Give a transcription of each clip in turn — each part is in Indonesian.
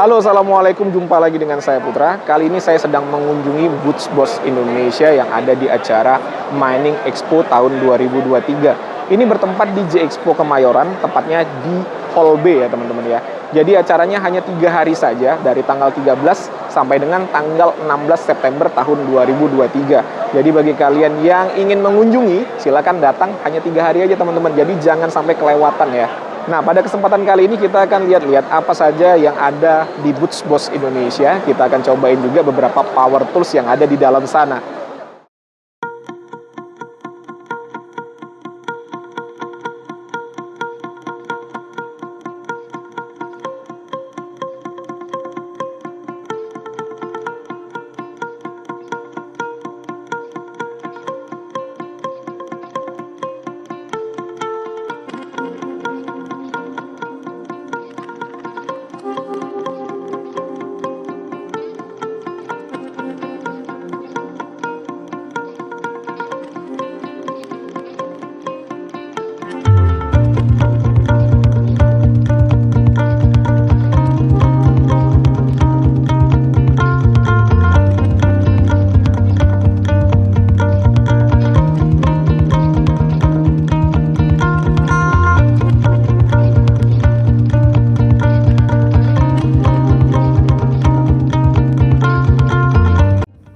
Halo, assalamualaikum. Jumpa lagi dengan saya Putra. Kali ini saya sedang mengunjungi booth Boss Indonesia yang ada di acara Mining Expo tahun 2023. Ini bertempat di J Expo Kemayoran, tepatnya di Hall B ya teman-teman ya. Jadi acaranya hanya 3 hari saja, dari tanggal 13 sampai dengan tanggal 16 September tahun 2023. Jadi bagi kalian yang ingin mengunjungi, silakan datang, hanya 3 hari aja teman-teman. Jadi jangan sampai kelewatan ya. Nah, pada kesempatan kali ini kita akan lihat-lihat apa saja yang ada di booth Boss Indonesia. Kita akan cobain juga beberapa power tools yang ada di dalam sana.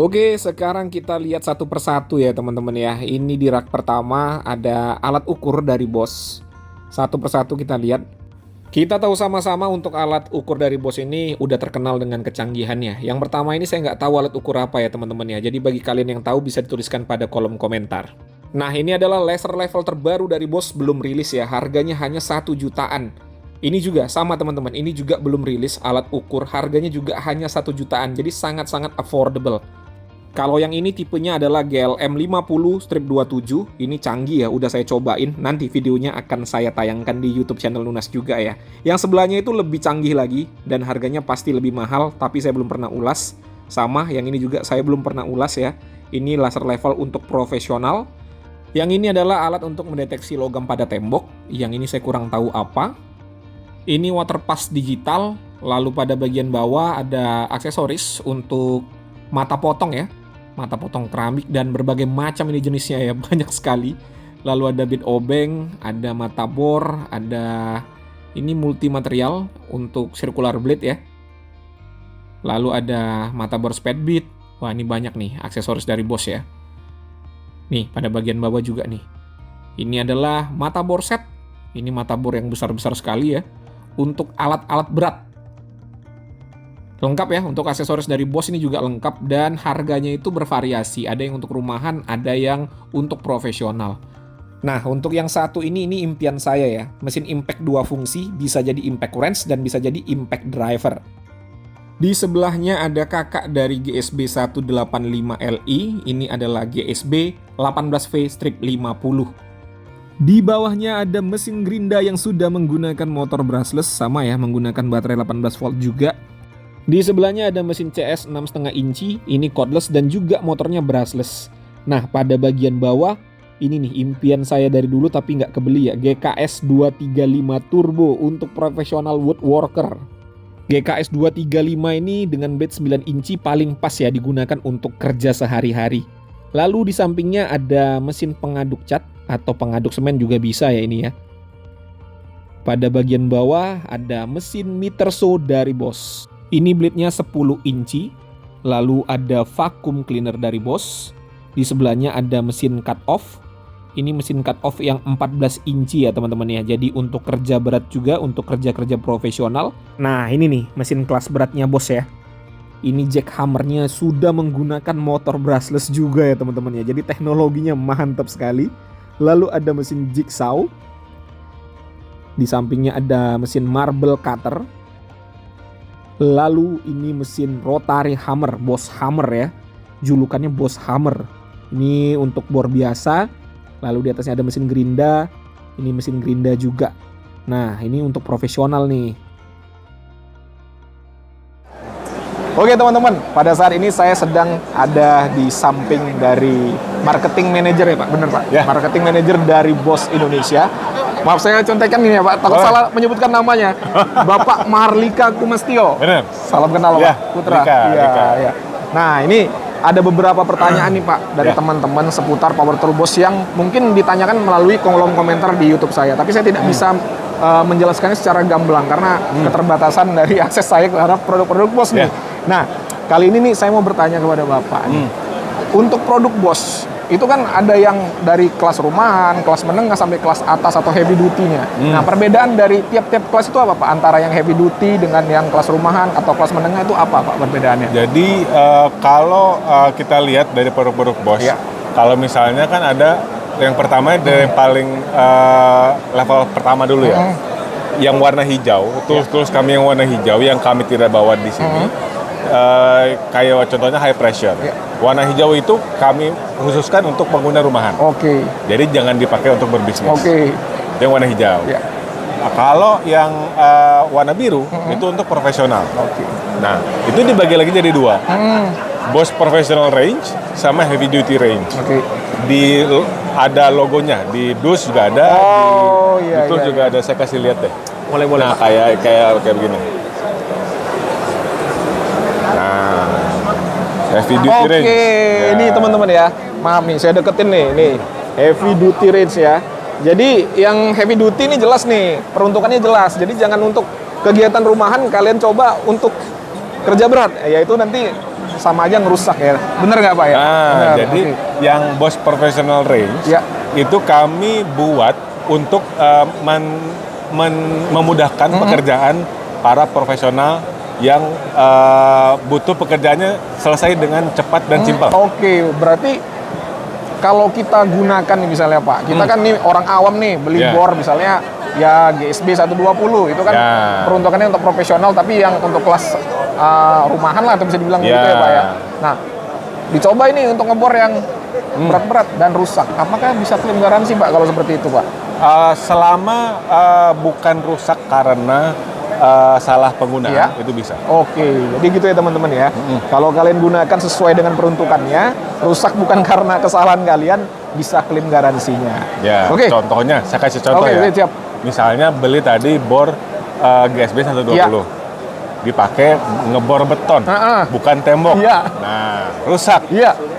Oke, sekarang kita lihat satu persatu ya teman-teman ya. Ini di rak pertama ada alat ukur dari Boss. Satu persatu kita lihat. Kita tahu sama-sama untuk alat ukur dari Boss ini udah terkenal dengan kecanggihannya. Yang pertama ini saya nggak tahu alat ukur apa ya teman-teman ya. Jadi bagi kalian yang tahu bisa dituliskan pada kolom komentar. Nah, ini adalah laser level terbaru dari Boss, belum rilis ya. Harganya hanya 1 jutaan. Ini juga sama teman-teman, ini juga belum rilis alat ukur. Harganya juga hanya 1 jutaan. Jadi sangat-sangat affordable. Kalau yang ini tipenya adalah GLM 50-27, ini canggih ya, udah saya cobain, nanti videonya akan saya tayangkan di YouTube channel Lunas juga ya. Yang sebelahnya itu lebih canggih lagi, dan harganya pasti lebih mahal, tapi saya belum pernah ulas. Sama, yang ini juga saya belum pernah ulas ya. Ini laser level untuk profesional. Yang ini adalah alat untuk mendeteksi logam pada tembok, yang ini saya kurang tahu apa. Ini water pass digital, lalu pada bagian bawah ada aksesoris untuk mata potong ya. Mata potong keramik dan berbagai macam ini jenisnya ya, banyak sekali. Lalu ada bit obeng, ada mata bor, ada ini multi material untuk circular blade ya. Lalu ada mata bor speed bit. Wah, ini banyak nih aksesoris dari Boss ya. Nih, pada bagian bawah juga nih. Ini adalah mata bor set. Ini mata bor yang besar-besar sekali ya. Untuk alat-alat berat. Lengkap ya, untuk aksesoris dari Boss ini juga lengkap dan harganya itu bervariasi. Ada yang untuk rumahan, ada yang untuk profesional. Nah, untuk yang satu ini impian saya ya. Mesin impact 2 fungsi, bisa jadi impact wrench dan bisa jadi impact driver. Di sebelahnya ada kakak dari GSB 185Li, ini adalah GSB 18V-50. Di bawahnya ada mesin gerinda yang sudah menggunakan motor brushless, sama ya, menggunakan baterai 18 volt juga. Di sebelahnya ada mesin CS 6,5 inci, ini cordless dan juga motornya brushless. Nah, pada bagian bawah, ini nih impian saya dari dulu tapi nggak kebeli ya, GKS 235 Turbo untuk profesional woodworker. GKS 235 ini dengan bed 9 inci paling pas ya digunakan untuk kerja sehari-hari. Lalu di sampingnya ada mesin pengaduk cat atau pengaduk semen juga bisa ya ini ya. Pada bagian bawah ada mesin meter saw dari Boss. Ini blade-nya 10 inci, lalu ada vacuum cleaner dari Boss. Di sebelahnya ada mesin cut off. Ini mesin cut off yang 14 inci ya teman-teman ya. Jadi untuk kerja berat juga, untuk kerja-kerja profesional. Nah, ini nih mesin kelas beratnya Boss ya. Ini jackhammernya sudah menggunakan motor brushless juga ya teman-teman ya. Jadi teknologinya mantap sekali. Lalu ada mesin jigsaw. Di sampingnya ada mesin marble cutter. Lalu ini mesin rotary hammer, Boss Hammer ya. Julukannya Boss Hammer. Ini untuk bor biasa. Lalu di atasnya ada mesin gerinda. Ini mesin gerinda juga. Nah, ini untuk profesional nih. Oke teman-teman, pada saat ini saya sedang ada di samping dari marketing manager ya Pak, bener Pak? Ya. Marketing manager dari Boss Indonesia. Maaf saya contekan ini ya Pak, takut salah menyebutkan namanya. Bapak Mahardika Kumestio. Benar. Salam kenal Ya, Pak Putra. Rika. Iya. Nah ini ada beberapa pertanyaan nih Pak dari teman-teman seputar Power Tool Boss yang mungkin ditanyakan melalui kolom komentar di YouTube saya. Tapi saya tidak bisa menjelaskannya secara gamblang karena keterbatasan dari akses saya terhadap produk-produk Boss nih. Nah kali ini nih saya mau bertanya kepada Bapak. Untuk produk Boss itu kan ada yang dari kelas rumahan, kelas menengah sampai kelas atas atau heavy duty-nya. Nah, perbedaan dari tiap-tiap kelas itu apa Pak? Antara yang heavy duty dengan yang kelas rumahan atau kelas menengah itu apa Pak perbedaannya? Jadi kalau kita lihat dari produk-produk Bosch, kalau misalnya kan ada yang pertama dari yang paling level pertama dulu ya, yang warna hijau, tools kami yang warna hijau yang kami tidak bawa di sini. Kayak contohnya high pressure. Warna hijau itu kami khususkan untuk pengguna rumahan. Jadi jangan dipakai untuk berbisnis. Yang warna hijau. Nah, kalau yang warna biru itu untuk profesional. Nah, itu dibagi lagi jadi dua. Bosch Professional Range sama Heavy Duty Range. Ada logonya di dus juga ada, itu juga ada. Saya kasih lihat deh. Boleh. Nah, kayak begini. Heavy Duty Range. Ini teman-teman ya. Maaf nih, saya deketin nih Heavy Duty Range ya. Jadi yang Heavy Duty ini jelas nih, peruntukannya jelas. Jadi jangan untuk kegiatan rumahan kalian coba untuk kerja berat, yaitu nanti sama aja ngerusak ya. Bener nggak Pak ya? Nah, jadi yang Bosch Professional Range itu kami buat untuk memudahkan pekerjaan para profesional yang butuh pekerjaannya selesai dengan cepat dan simpel. Berarti kalau kita gunakan nih misalnya Pak, kita kan nih orang awam nih beli bor misalnya ya GSB 120 itu kan peruntukannya untuk profesional tapi yang untuk kelas rumahan lah atau bisa dibilang gitu ya Pak ya. Nah, dicoba ini untuk ngebor yang berat-berat dan rusak. Apakah bisa klaim garansi Pak kalau seperti itu Pak? Selama bukan rusak karena salah penggunaan itu bisa. Jadi gitu ya teman-teman ya. Kalau kalian gunakan sesuai dengan peruntukannya, rusak bukan karena kesalahan kalian, bisa klaim garansinya. Contohnya, saya kasih contoh ya. Siap. Misalnya beli tadi bor GSB 120, dipakai ngebor beton, bukan tembok. Nah, rusak.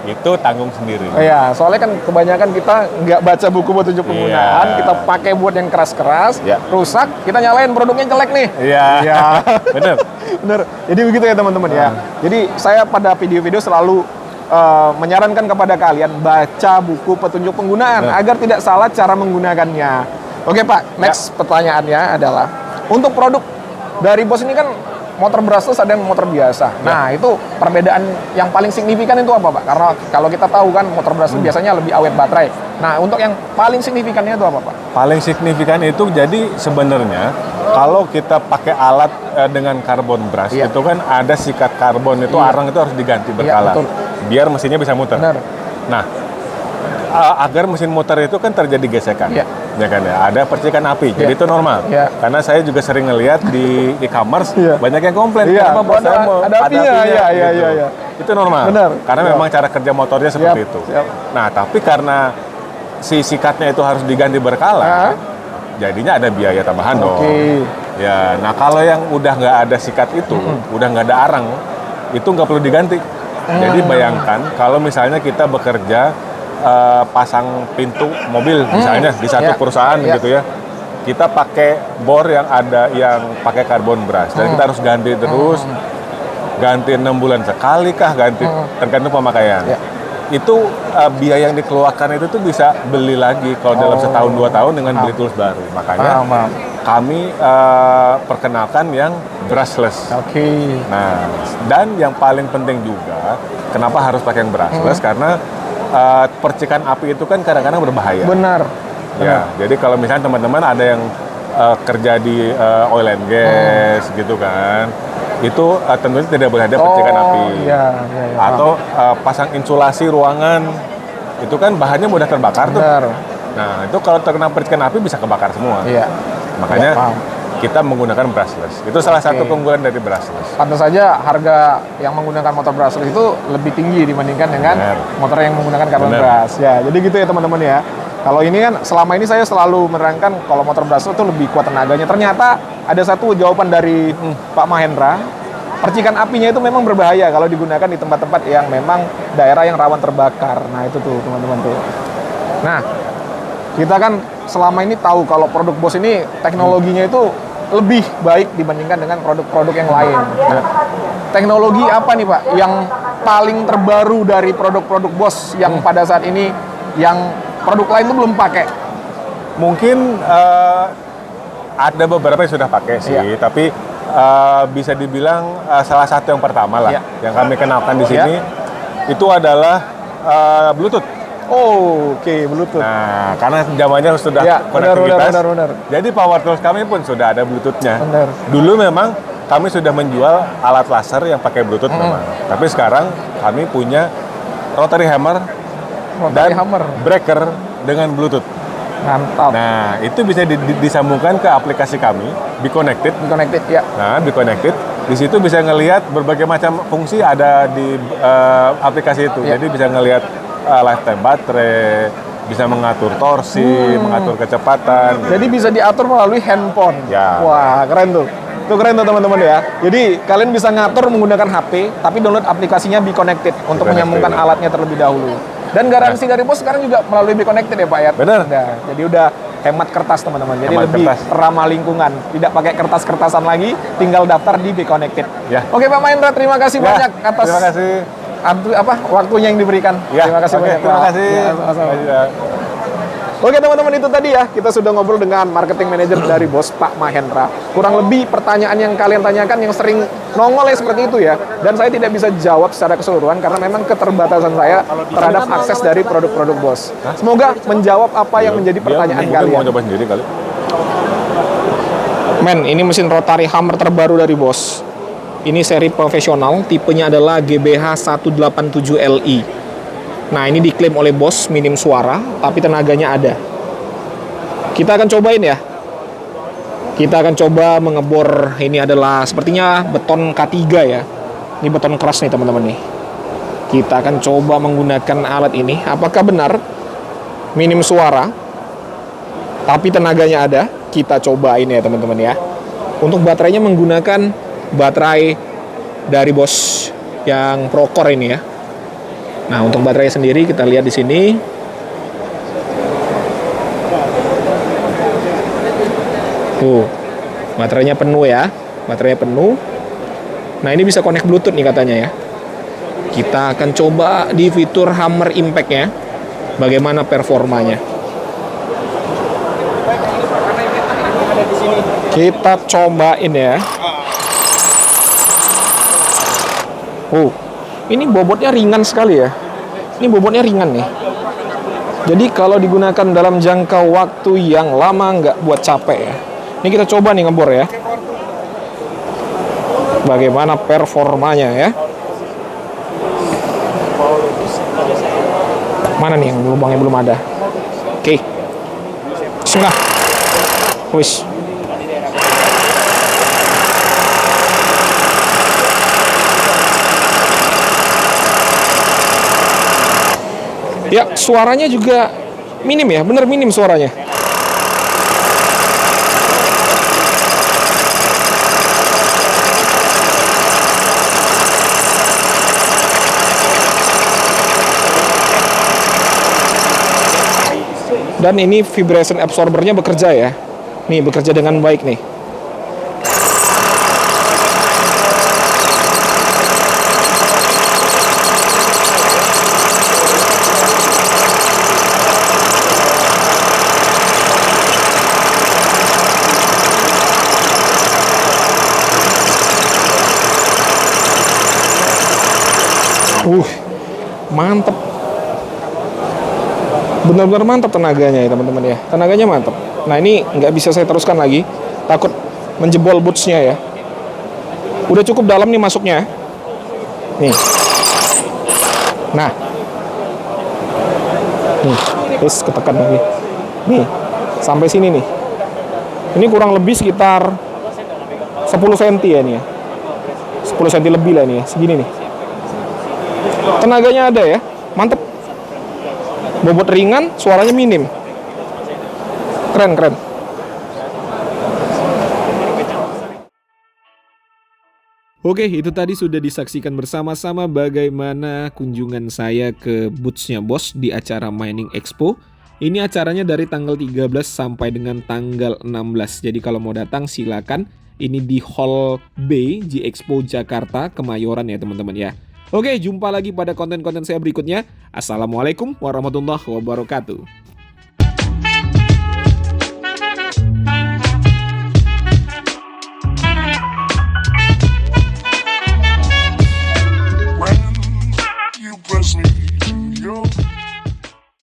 Itu tanggung sendiri. Soalnya kan kebanyakan kita nggak baca buku petunjuk penggunaan, kita pakai buat yang keras-keras, rusak, kita nyalain produknya jelek nih. Bener. Jadi begitu ya teman-teman ya. Jadi saya pada video-video selalu menyarankan kepada kalian baca buku petunjuk penggunaan agar tidak salah cara menggunakannya. Oke Pak, next pertanyaannya adalah untuk produk dari Bosch ini kan motor brushless ada yang motor biasa. Nah, itu perbedaan yang paling signifikan itu apa, Pak? Karena kalau kita tahu kan motor brushless biasanya lebih awet baterai. Nah, untuk yang paling signifikannya itu apa, Pak? Paling signifikan itu jadi sebenarnya kalau kita pakai alat dengan carbon brush itu kan ada sikat karbon itu arang itu harus diganti berkala. Biar mesinnya bisa muter. Nah, agar mesin muter itu kan terjadi gesekan. Ya kan ya, ada percikan api, jadi itu normal. Karena saya juga sering ngelihat di e-commerce banyak yang komplain kenapa bos saya mau ada apinya. Itu normal. Karena memang cara kerja motornya seperti itu. Nah, tapi karena si sikatnya itu harus diganti berkala, jadinya ada biaya tambahan dong. Ya, nah kalau yang udah nggak ada sikat itu, udah nggak ada arang, itu nggak perlu diganti. Jadi bayangkan kalau misalnya kita bekerja pasang pintu mobil misalnya di satu perusahaan gitu ya, kita pakai bor yang ada yang pakai carbon brush dan kita harus ganti terus, ganti 6 bulan sekali kah, ganti tergantung pemakaian. Itu biaya yang dikeluarkan itu tuh bisa beli lagi kalau dalam setahun 2 tahun dengan beli tools baru. Makanya kami perkenalkan yang brushless. Nah, dan yang paling penting juga kenapa harus pakai yang brushless, karena percikan api itu kan kadang-kadang berbahaya. Ya, jadi kalau misalnya teman-teman ada yang kerja di oil and gas gitu kan, itu tentunya tidak boleh ada percikan api. Atau pasang insulasi ruangan, itu kan bahannya mudah terbakar tuh. Nah, itu kalau terkena percikan api bisa kebakar semua. Makanya kita menggunakan brushless. Itu salah satu keunggulan dari brushless. Pantas saja harga yang menggunakan motor brushless itu lebih tinggi dibandingkan dengan motor yang menggunakan carbon brush. Ya, jadi gitu ya teman-teman ya. Kalau ini kan selama ini saya selalu menerangkan kalau motor Brasel itu lebih kuat tenaganya. Ternyata ada satu jawaban dari Pak Mahendra. Percikan apinya itu memang berbahaya kalau digunakan di tempat-tempat yang memang daerah yang rawan terbakar. Nah itu tuh teman-teman tuh. Nah kita kan selama ini tahu kalau produk Bosch ini teknologinya itu lebih baik dibandingkan dengan produk-produk yang lain. Nah, teknologi apa nih Pak yang paling terbaru dari produk-produk Bosch yang pada saat ini yang produk lain itu belum pakai? Mungkin ada beberapa yang sudah pakai sih, tapi bisa dibilang salah satu yang pertama lah yang kami kenalkan di sini itu adalah Bluetooth. Oh, oke, Bluetooth. Nah, karena zamannya sudah konektivitas, benar. jadi power tools kami pun sudah ada Bluetooth-nya. Benar. Dulu memang kami sudah menjual alat laser yang pakai Bluetooth memang, tapi sekarang kami punya rotary hammer dan breaker dengan Bluetooth. Mantap. Nah, itu bisa disambungkan ke aplikasi kami, Be Connected. Be Connected ya. Nah, Be Connected. Di situ bisa ngelihat berbagai macam fungsi ada di aplikasi itu. Jadi bisa ngelihat lifetime baterai, bisa mengatur torsi, mengatur kecepatan. Jadi bisa diatur melalui handphone. Ya. Wah, keren tuh. Itu keren tuh teman-teman ya. Jadi kalian bisa ngatur menggunakan HP, tapi download aplikasinya Be Connected untuk menyambungkan alatnya terlebih dahulu. Dan garansi dari Bosch sekarang juga melalui Be Connected ya Pak ya. Benar. Jadi udah hemat kertas teman-teman. Jadi lebih ramah lingkungan. Tidak pakai kertas-kertasan lagi, tinggal daftar di Be Connected. Ya. Oke Pak Mahendra, terima kasih banyak atas terima kasih. Waktunya yang diberikan. Terima kasih banyak. Terima kasih. Ya, oke teman-teman, itu tadi ya, kita sudah ngobrol dengan marketing manager dari Bosch, Pak Mahendra. Kurang lebih pertanyaan yang kalian tanyakan yang sering nongol ya seperti itu ya. Dan saya tidak bisa jawab secara keseluruhan karena memang keterbatasan saya terhadap akses dari produk-produk Bosch. Semoga menjawab apa yang menjadi pertanyaan kalian. Mau coba sendiri kali. Men, ini mesin rotary hammer terbaru dari Bosch. Ini seri profesional, tipenya adalah GBH 187Li. Nah, ini diklaim oleh Bosch minim suara, tapi tenaganya ada. Kita akan cobain ya. Kita akan coba mengebor, ini adalah sepertinya beton K3 ya. Ini beton keras nih teman-teman nih. Kita akan coba menggunakan alat ini. Apakah benar minim suara, tapi tenaganya ada? Kita cobain ya teman-teman ya. Untuk baterainya menggunakan baterai dari Bosch yang Procore ini ya. Nah, untuk baterai sendiri kita lihat di sini. Tuh, baterainya penuh ya. Baterainya penuh. Nah, ini bisa connect Bluetooth nih katanya ya. Kita akan coba di fitur Hammer Impact-nya. Bagaimana performanya. Kita cobain ya. Ini bobotnya ringan sekali ya. Ini bobotnya ringan nih. Jadi kalau digunakan dalam jangka waktu yang lama nggak buat capek ya. Ini kita coba nih ngebor ya. Bagaimana performanya ya. Mana nih yang lubangnya belum ada. Oke. Bismillah. Wis. Ya, suaranya juga minim ya, bener minim suaranya. Dan ini vibration absorbernya bekerja ya. Nih, bekerja dengan baik nih. Mantep, benar-benar mantap tenaganya ya teman-teman ya, tenaganya mantap. Nah, ini nggak bisa saya teruskan lagi, takut menjebol bootsnya ya. Udah cukup dalam nih masuknya nih. Nah, nih terus ketekan lagi nih sampai sini nih. Ini kurang lebih sekitar 10 cm ya nih ya, 10 cm lebih lah nih ya, segini nih. Tenaganya ada ya, mantep. Bobot ringan, suaranya minim. Keren. Oke, itu tadi sudah disaksikan bersama-sama bagaimana kunjungan saya ke booths-nya Boss di acara Mining Expo. Ini acaranya dari tanggal 13 sampai dengan tanggal 16. Jadi kalau mau datang silakan. Ini di Hall B G Expo Jakarta, Kemayoran ya teman-teman ya. Oke, jumpa lagi pada konten-konten saya berikutnya. Assalamualaikum warahmatullahi wabarakatuh. When you press me to your